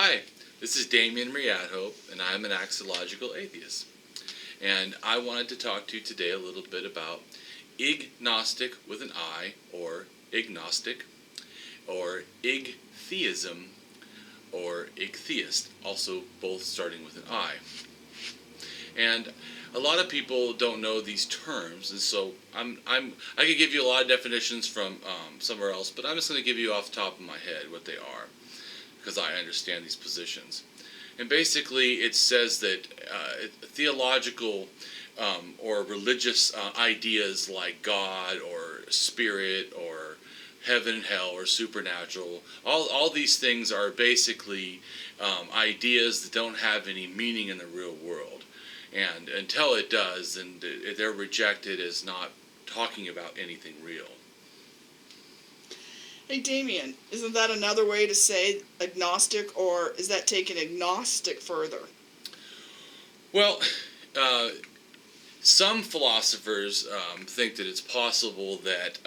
Hi, this is Damien from AtHope, and I'm an Axiological Atheist. And I wanted to talk to you today a little bit about ignostic with an I, or ignostic, or igtheism, or igtheist, also both starting with an I. And a lot of people don't know these terms, and so I could give you a lot of definitions from somewhere else, but I'm just going to give you off the top of my head what they are, because I understand these positions. And basically it says that theological or religious ideas like God or spirit or heaven and hell or supernatural, all these things are basically ideas that don't have any meaning in the real world. And until it does, then they're rejected as not talking about anything real. Hey Damien, isn't that another way to say agnostic, or is that taking agnostic further? Well, some philosophers think that it's possible that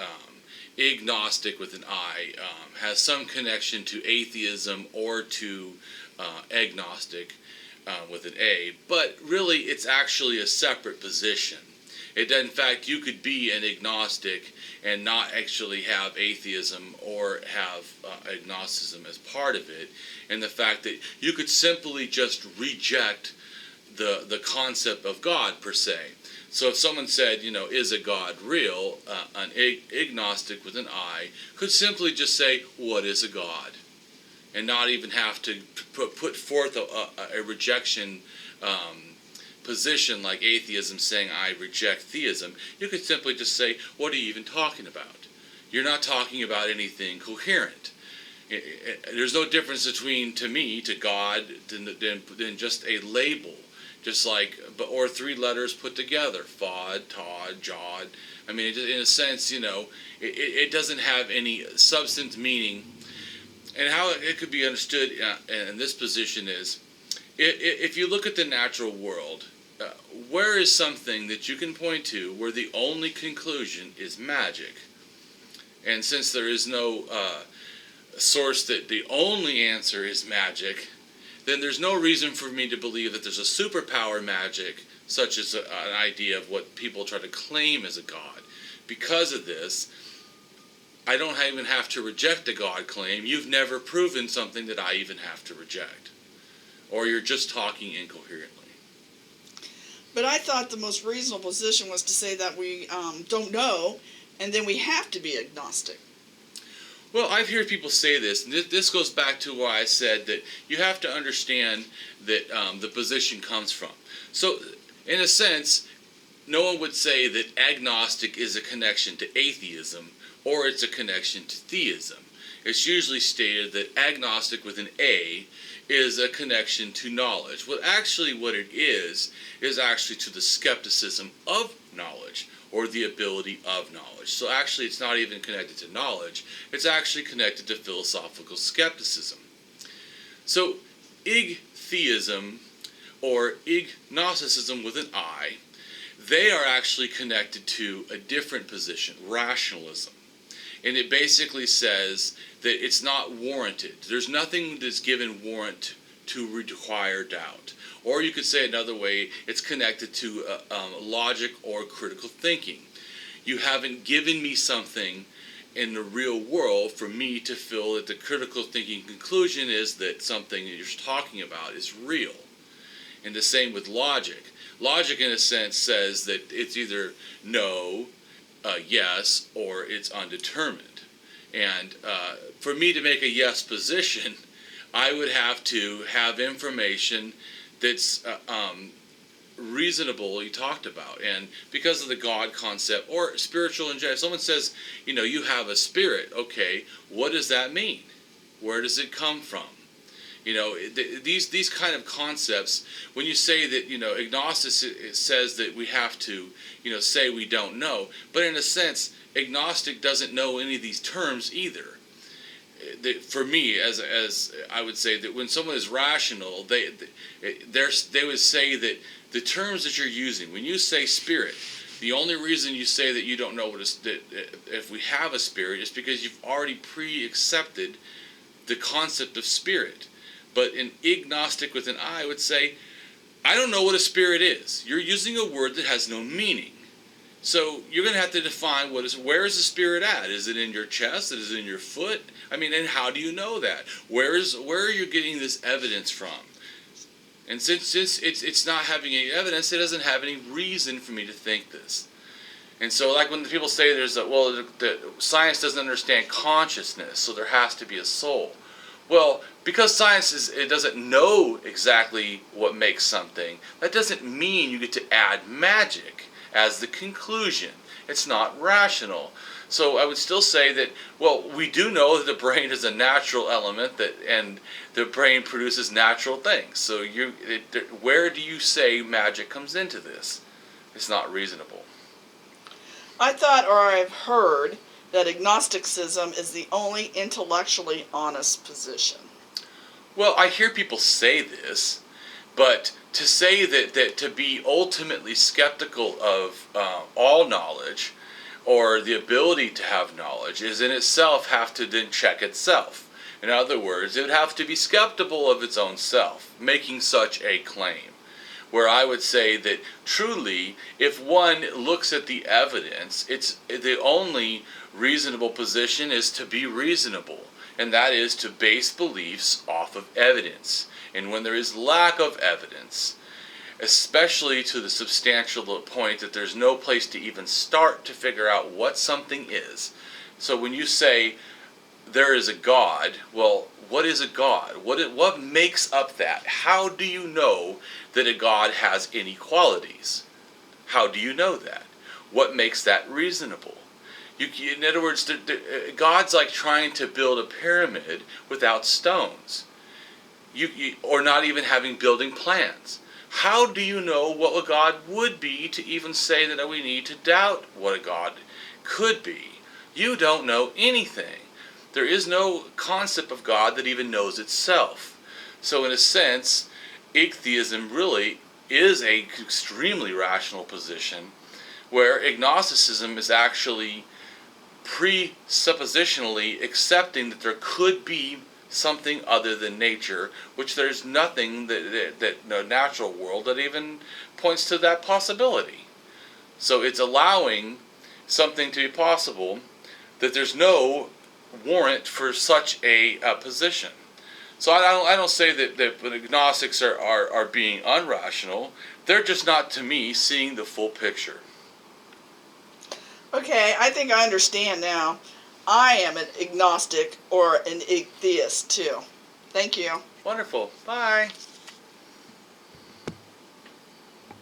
ignostic with an I has some connection to atheism or to agnostic with an A, but really it's actually a separate position. In fact, you could be an agnostic and not actually have atheism or have agnosticism as part of it, and the fact that you could simply just reject the concept of God per se. So if someone said, is a God real, an agnostic with an I could simply just say, what is a God? And not even have to put forth a rejection position like atheism saying I reject theism. You could simply just say, what are you even talking about? You're not talking about anything coherent. There's no difference between, to me, to God, than just a label, just like, or three letters put together, Fod, Tod, Jod. I mean, in a sense, it doesn't have any substance, meaning. And how it could be understood in this position is, if you look at the natural world, where is something that you can point to where the only conclusion is magic? And since there is no source that the only answer is magic, then there's no reason for me to believe that there's a superpower magic, such as an idea of what people try to claim as a god. Because of this, I don't even have to reject a God claim. You've never proven something that I even have to reject. Or you're just talking incoherently. But I thought the most reasonable position was to say that we don't know, and then we have to be agnostic. Well, I've heard people say this, and this goes back to why I said that you have to understand that the position comes from. So, in a sense, no one would say that agnostic is a connection to atheism, or it's a connection to theism. It's usually stated that agnostic with an A is a connection to knowledge. Well, actually what it is actually to the skepticism of knowledge, or the ability of knowledge. So actually it's not even connected to knowledge, it's actually connected to philosophical skepticism. So igtheism, or ignosticism with an I, they are actually connected to a different position, rationalism. And it basically says that it's not warranted. There's nothing that's given warrant to require doubt. Or you could say another way, it's connected to logic or critical thinking. You haven't given me something in the real world for me to feel that the critical thinking conclusion is that something that you're talking about is real. And the same with logic. Logic, in a sense, says that it's either no, yes, or it's undetermined. And for me to make a yes position, I would have to have information that's reasonably talked about. And because of the God concept, or spiritual in general, if someone says, you have a spirit, okay, what does that mean? Where does it come from? These kind of concepts, when you say that, agnostic says that we have to, say we don't know, but in a sense, agnostic doesn't know any of these terms either. For me, as I would say, that when someone is rational, they would say that the terms that you're using, when you say spirit, the only reason you say that you don't know if we have a spirit is because you've already pre-accepted the concept of spirit. But an agnostic with an I would say, I don't know what a spirit is. You're using a word that has no meaning. So you're going to have to define where is the spirit at? Is it in your chest? Is it in your foot? I mean, and how do you know that? Where are you getting this evidence from? And since it's not having any evidence, it doesn't have any reason for me to think this. And so, like when people say the science doesn't understand consciousness, so there has to be a soul. Well, because science it doesn't know exactly what makes something, that doesn't mean you get to add magic as the conclusion. It's not rational. So I would still say that, well, we do know that the brain is a natural element and the brain produces natural things. So where do you say magic comes into this? It's not reasonable. I thought, or I've heard, that agnosticism is the only intellectually honest position. Well, I hear people say this, but to say that to be ultimately skeptical of all knowledge or the ability to have knowledge is in itself have to then check itself. In other words, it would have to be skeptical of its own self, making such a claim. Where I would say that truly, if one looks at the evidence, it's the only reasonable position is to be reasonable, and that is to base beliefs off of evidence. And when there is lack of evidence, especially to the substantial point that there's no place to even start to figure out what something is. So when you say there is a God, well, what is a God? What makes up that? How do you know that a God has any qualities? How do you know that? What makes that reasonable? In other words, God's like trying to build a pyramid without stones. Or not even having building plans. How do you know what a God would be to even say that we need to doubt what a God could be? You don't know anything. There is no concept of God that even knows itself. So in a sense, atheism really is an extremely rational position, where agnosticism is actually presuppositionally accepting that there could be something other than nature, which there's nothing that no natural world that even points to that possibility. So it's allowing something to be possible that there's no warrant for such a position. So I don't say that agnostics are being unrational. They're just not, to me, seeing the full picture. Okay, I think I understand now. I am an agnostic or an atheist too. Thank you. Wonderful. Bye.